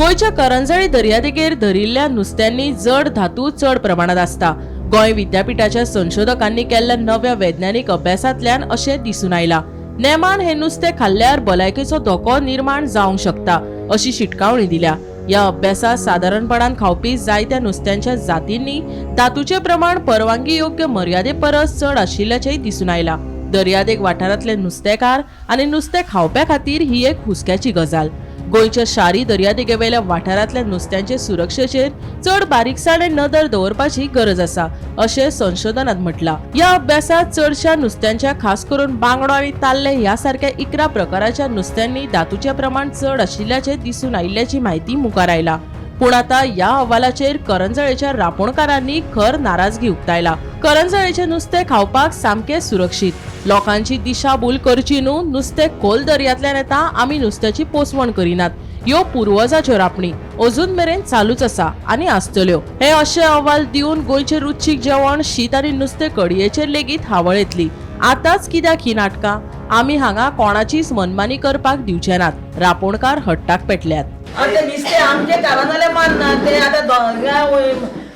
गोयच्या करंजळी दर्यादेगेर धरिल्ल्या नुस्त्यांनी जड धातू चड प्रमाणात आसता। गोंय विद्यापीठाच्या संशोधकांनी केल्ल्या नव्या वैज्ञानिक अभ्यासांतल्यान अशें दिसून आयला। नेमान हे नुस्तें खाल्ल्यार भलायकेचो धोको निर्माण जावंक शकता अशी शिटकावणी दिल्या। या अभ्यासात सादारणपणान खावपी जायत्या नुस्त्यांच्या जातींनी धातूचे प्रमाण परवानगी योग्य मर्यादे परस चड आशिल्ल्याचेय दिसून आयला। दर्यादेग वाठारांतले नुस्तेकार आनी नुस्तें खावप्या खातीर ही एक हुस्क्याची गजाल। गोंयच्या शारी दर्यादेगेवेल्या वाठारांतल्या नुस्त्यांचे सुरक्षेचेर चड बारीकसाणें नदर दवरपाची गरज आसा अशें संशोधनात म्हटलां। या अभ्यासात चडशा नुस्त्यांच्या खास करून बांगडो आनी ताल्ले ह्या सारख्या 11 प्रकाराच्या नुस्त्यांनी धातूचे प्रमाण चड आशिल्ल्याचे दिसून आयिल्ल्याची म्हायती मुखार आयला। पूण आता या अहवालाचेर करंजळेच्या रापणकारांनी खर नाराजगी उक्तायला। करंजळेचे नुस्तें खावपाक सामकें सुरक्षीत, लोकांची दिशाभूल करची न्हू, नुस्तें खोल दर्यांतल्यान येता, आमी नुस्त्याची पोसवण करिनात, ह्यो पुर्वजाच्यो रापणी अजून मेरेन चालूच आसा आनी आसतल्यो। हे अशे अहवाल दिवन गोंयचे रुचीक जेवण शीत आनी नुस्तें कडयेचेर लेगीत हावळ येतली। आतांच कित्याक ही नाटकां? आमी हांगा कोणाचीच मनमानी करपाक दिवचे नात, रापणकार हट्टाक पेटल्यात। ते नुस्तें आमचे घरांतले मानना ते आतां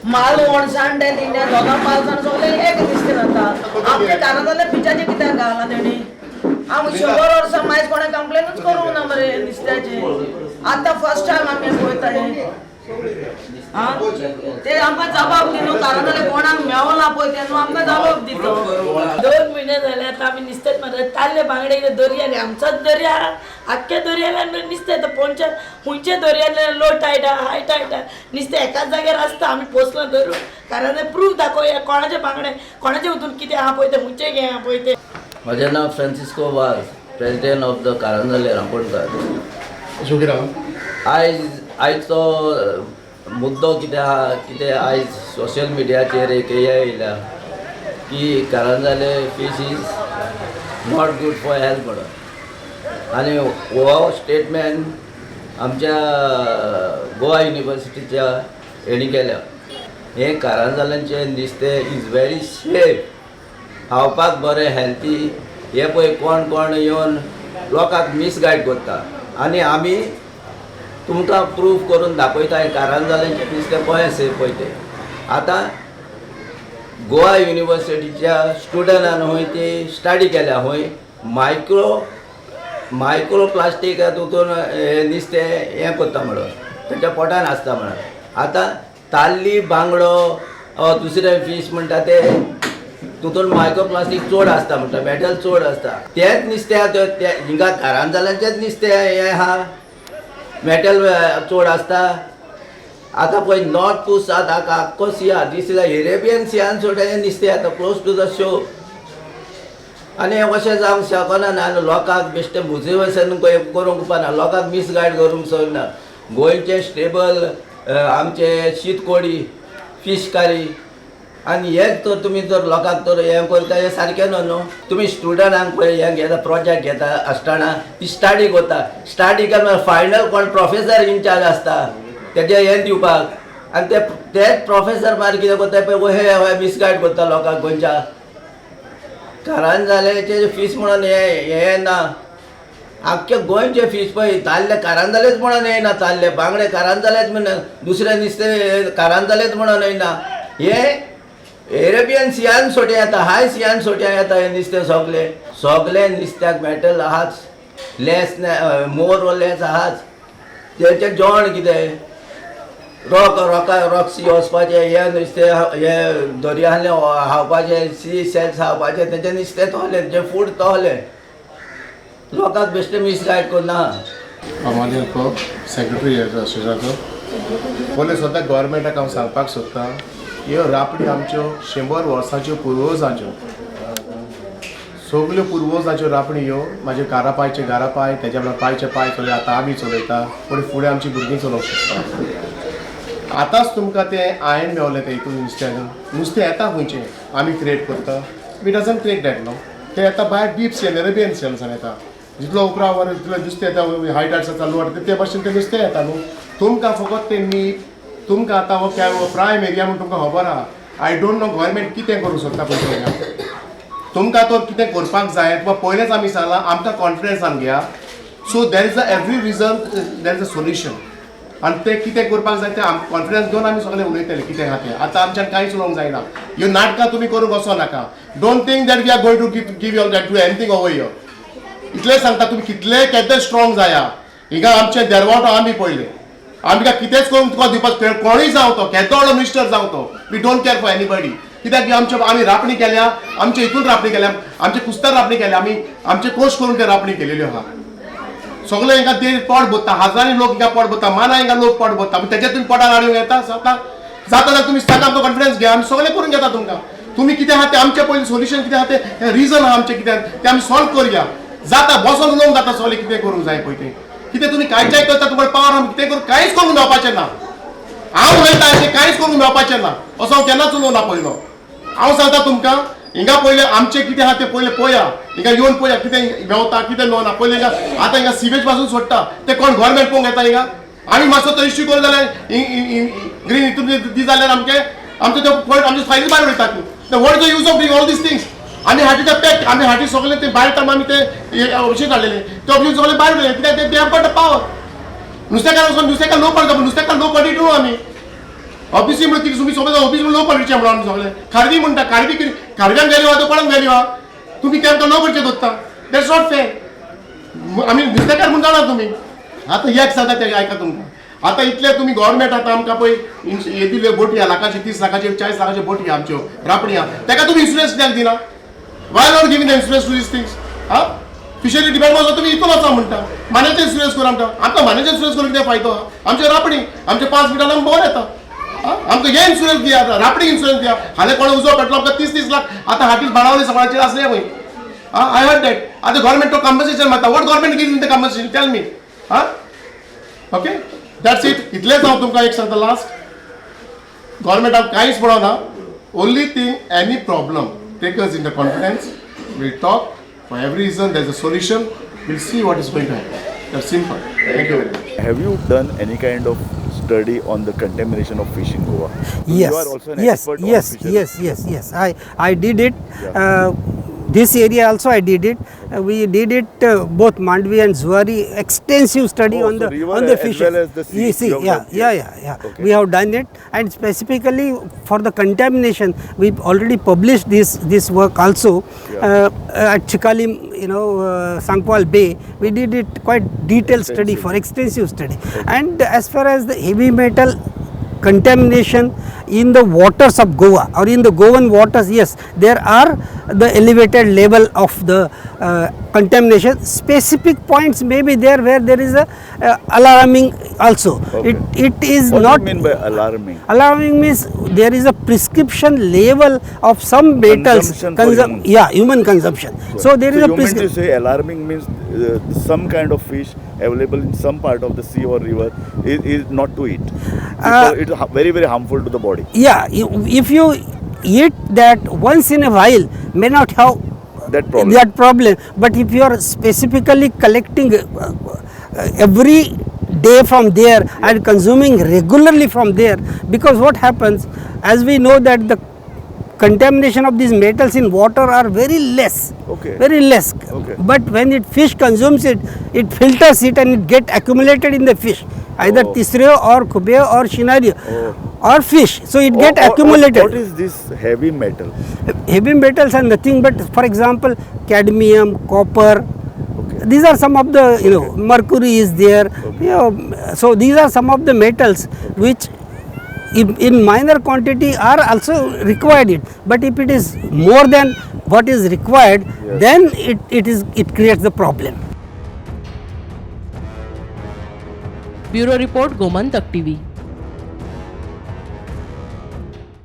माल वणसाण ते दिल्या दोना पावसान सगळे एक नुस्तें जाता। आमच्या घरांतले पिच्याचे कित्याक घालना तेणी? हांव 100 वर्सां मायज कोणें कंप्लेनूच करूंक ना मरे नुस्त्याची। आतां फर्स्ट टायम आमी पळयता हे। ते आमकां जबाब दिलो घरांतले कोणाक मेवना पळय ते न्हू आमकां जबाब दितो। 2 महिने झाले आता आम्ही नुस्तें मारत ताल्ले बांगडे दर्याले आमचोच दर्या आख्ख्या दर्याला नुस्तें पोंच्या खुंयचे दर्याले लो टायटा हाय टायटा नुस्तें एकाच जाग्यार आसता। आमी पोसला धरून कारण प्रूफ दाखोवया कोणाचे बांगडे कोणाचे हितून कितें आहा पळय ते खुंयचे घे आहा पळय ते। म्हजें नांव फ्रांसिस्को वाज, प्रेसिडेंट ऑफ द कारंजले रांपोणकार। आयचो मुद्दो कितें आहा कितें आयज सोशल मिडियाचेर एक हे येयला की कारंजले fish is not good for health म्हणून, आनी हो स्टेटमेंट आमच्या गोवा युनिवर्सिटीच्या हेणी केल्या। हे कारंजल्यांचें नुस्तें इज व्हेरी सेफ, खावपाक बरें हेल्थी। हे पळय कोण कोण येवन लोकांक मिसगायड करता आनी आमी तुमकां प्रूफ करून दाखयता हे कारंजल्यांचें नुस्तें पळय सेफ पळय ते। आतां गोवा युनिवर्सिटीच्या स्टुडंटान हय ती स्टडी केल्या, हय मायक्रो प्लास्टीक तितून नुस्तें हें करता म्हणून तेच्या पोटान आसता म्हणून। आतां ताल्ली बांगडो दुसरे फीश म्हणटा ते तितून मायक्रो प्लास्टीक चड आसता म्हणटा, मेटल चड आसता। तेच नुस्तें हिंगा कारंजल्यांचेंच नुस्तें हें आहा, मेटल चड आसता। आतां पळय नॉर्थ टू साउथ आख्खो सिया दीस इज युरोपियन सियान चड हें नुस्तें आतां क्लोज टू द शो। आनी अशें जावंक शकना ना, लोकांक बेश्टें मुजिवेसन करूंक उपना, लोकांक मिसगायड करूंक सोदना। गोंयचे स्टेबल आमचे शीतकोडी फीश करी आनी हेच तर तुमी जर लोकांक तर हें करता हें सारकें न्हू। तुमी स्टुडंटांक पळय हें घेता प्रोजेक्ट घेता आसतना ती स्टडी करता, स्टडी केल्या फायनल कोण प्रोफेसर इनचार्ज आसता तेजें हें दिवपाक, आनी तेच प्रोफेसर मार कितें करता पळय हे मिसगायड करता लोकांक। गोंयच्या कारंजलेचे फीश म्हणून हें ना, आख्खे गोंयचे फीश पळय ताल्ले कारंजलेच म्हणून येना, ताल्ले बांगडे कारंजलेच म्हणून, दुसरे नुस्तें कारंजलेच म्हणून येना। हे युरोपियन सियान सोटे येता, हाय सियान सोट्या येता हे नुस्तें सगळे नुस्त्याक मेटल आहाच, लेस मोर व लेस आहाच। तेचें जेवण कितें रॉक्सी वचपाचें, हे नुस्तें हे दर्यांतलें हावपाचें, सी सेल्स हावपाचें, तेचें नुस्तें तोहलें, जें फूड तोहलें, लोकांक बेश्टें मिसगायड करना। अमादेर कप सेक्रेटरी एसोसिएशनाचो पयलें सुद्दां गव्हर्मेंटाक हांव सांगपाक सोदतां ह्यो रापणी आमच्यो 100 वर्सांच्यो पुर्वजाच्यो, सगल्यो पुर्वजाच्यो रापणी ह्यो म्हाजे घारापायचे घारापाय, तेज्या वांगडा पांयचे पांय चलय आतां आमी चलयता, पूण फुडें आमची भुरगीं चलोवंक शकता। आतांच तुमकां तें आयन मेवलें तें हितून नुस्तें येता खंयचें आमी क्रिएट करता, वी डजंट क्रिएट दॅट न्हू, तें येता भायर डीप सी युरोपियन सेल्सान येता, जितलो उपरा वर तितलें नुस्तें येता हायट आसा लो वाटता ते भाशेन तें नुस्तें येता न्हू। तुमकां फकत तें मीठ तुमकां आतां हो क्या प्रायम एरिया म्हणून तुमकां खबर आहा, आय डोंट नो गव्हर्मेंट कितें करूं सोदता पळय तुमकां तर कितें करपाक जाय तुका पयलेंच आमी सांगलां आमकां कॉन्फिडन्सान घेया। So there is every reason there is a solution. आनी ते कितें करपाक जाय तें कॉन्फिडन्स घेवन आमी सगळे उलयतले कितें आहा तें आतां आमच्यान कांयच उलोवंक जायना ह्यो नाटकां तुमी करूंक वचो नाका don't think that we are going to give you that do anything over here इतलें सांगता तुमी कितले केदें स्ट्रॉंग जाया हिंगा आमचे देरवाटो आमी पयले आमकां कितेंच करून तुका दिवपाक कोणूय जावं तो केदो व्हडलो मिनिस्टर जावं तो we don't care for anybody कित्याक आमी रापणी केल्या आमचे हितून रापणी केल्या आमचे कुस्तार रापणी केल्या आमी आमचे कोश करून ते रापणी केलेल्यो आहा सगळे हिंगा ते पोट भरता हजारांनी लोक हिंगा पोट भरता माना हिंगा लोक पोट भरता तेजे तुमी पोटार हाडूंक येता जाता जाल्यार तुमी सांगा आमकां कॉन्फिडन्स घे आमी सगळे करून घेता तुमकां तुमी कितें आहा तें आमचें पयलीं सोल्युशन कितें आहा तें रिजन आहा आमचें कितें तें आमी सॉल्व करुया जाता बसोन उलोवंक जाता सगळें कितें करूंक जाय पळय तें कितें तुमी कांयच्याय करता तुमकां पावर आमी कितें करूं कांयच करूंक मेळपाचें ना हांव उलयतां अशें कांयच करूंक मेळपाचें ना असो हांव केन्नाच उलोवना पयलो हांव सांगता तुमकां हिंगा पयलें आमचें कितें आहा तें पयलें पळया हिंगा येवन पळया कितें मेवता कितें मेवना पयलें हिंगा आतां हिंगा सिवेज पासून सोडटा तें कोण गोवोरमेंट पळोवंक येता हिंगा आमी मातसो तो इश्यू करूं जाल्यार ग्रीन हितून दी जाल्यार आमचे ते पॉयंट आमचे फायली भायर उडयता ती what is the use of doing all these things आमी हाटी ते पॅक आमी हाटी सगळे ते भायर टायम आमी ते अशें काडलेले ते ऑब्जेक्ट सगळे भायर उडयले कित्याक ते हॅव गॉट द पावर नुस्तेकार वचून नुस्तेकार लो पडटा नुस्तेकार लो क्वॉलिटी न्हू आमी ऑफिसी म्हणून कितें तुमी सगळे ऑफिस लो क्वॉलिटीचे म्हणून आमी सगळे खारवी म्हणटा खारवी कितें खारव्यांक गेली वा तो कोणाक गेली वा तुमी तेमकां लो करचे दोत्ता दॅट्स नॉट फेर आमी नुस्तेकार म्हूण जाणा तुमी आतां एक सांगता तें आयका तुमकां आतां इतले तुमी गव्हर्मेंट आतां आमकां पळय हे दिल्यो बोटी आहा लाखाचे 30 लाखाचे 40 लाखाचे बोटी आमच्यो रापणी आहा तेका तुमी इन्शुरन्स कित्याक दिना why not giving the insurance to these things हा फिशरी डिपार्टमेंट तुमी हितून वचा म्हणटा मानेचे इन्शुरन्स करूं आमकां मानेचे इन्शुरन्स करून कितें फायदो आहा आमचे रापणी आमचे 5 मिनटान आमकां बोर येता आमकां हे इन्शुरन्स दिया रापणी इन्शुरन्स दिया हाले कोण उजो पेटलो आमकां 30 लाख आतां हाटीस बाणावले सगळ्याचेर आसले पळय आय हर्ड दॅट आतां गव्हर्मेंट तो कॉम्पन्सेशन मागता what government give the compensation tell me हा ओके दॅट्स इट इतलेंच हांव तुमकां एक सांगता लास्ट गव्हर्मेंटाक कांयच पळोवना only thing any problem take us in the confidence we'll talk for every reason there is a solution we'll see what is going to happen that's simple thank you very much Have you done any kind of study on the contamination of fish in Goa? Yes. You are also an expert on fisheries. Yes. I did it. This area also I did it. We did it both Mandvi and Zuari. Extensive study Oh, on so the river on the as fishes. well as the sea. You see, You have done- yeah. Okay. We have done it, and specifically for the contamination, we've already published this work also at Chikalim, Sangpal Bay. We did it quite detailed study for extensive study, and as far as the heavy metal contamination in the waters of Goa or in the Goan waters, yes, there are the elevated level of the contamination. Specific points may be there where there is a alarming also. Okay. It is What not do you mean by alarming? alarming means there is a prescription level of some metals Consumption for humans. human consumption. So there is a you mean to prescription. say alarming means some kind of fish available in some part of the sea or river is not to eat. Because it is very, very harmful to the body. Yeah, if you eat that once in a while may not have That problem. but if you are specifically collecting every day from there and consuming regularly from there, because what happens, as we know that the contamination of these metals in water are very less. Okay. Very less. Okay. But when fish consumes it, it filters it and it get accumulated in the fish, either Oh. tisreo or kubeo or shinario or fish. So it get Or accumulated. What is this heavy metal? Heavy metals are nothing but, for example, cadmium, copper. Okay. These are some of the, mercury is there. So these are some of the metals which in minor quantity are also required it. But if it is more than what is required, Yes. then it creates the problem. Bureau report Gomantak TV.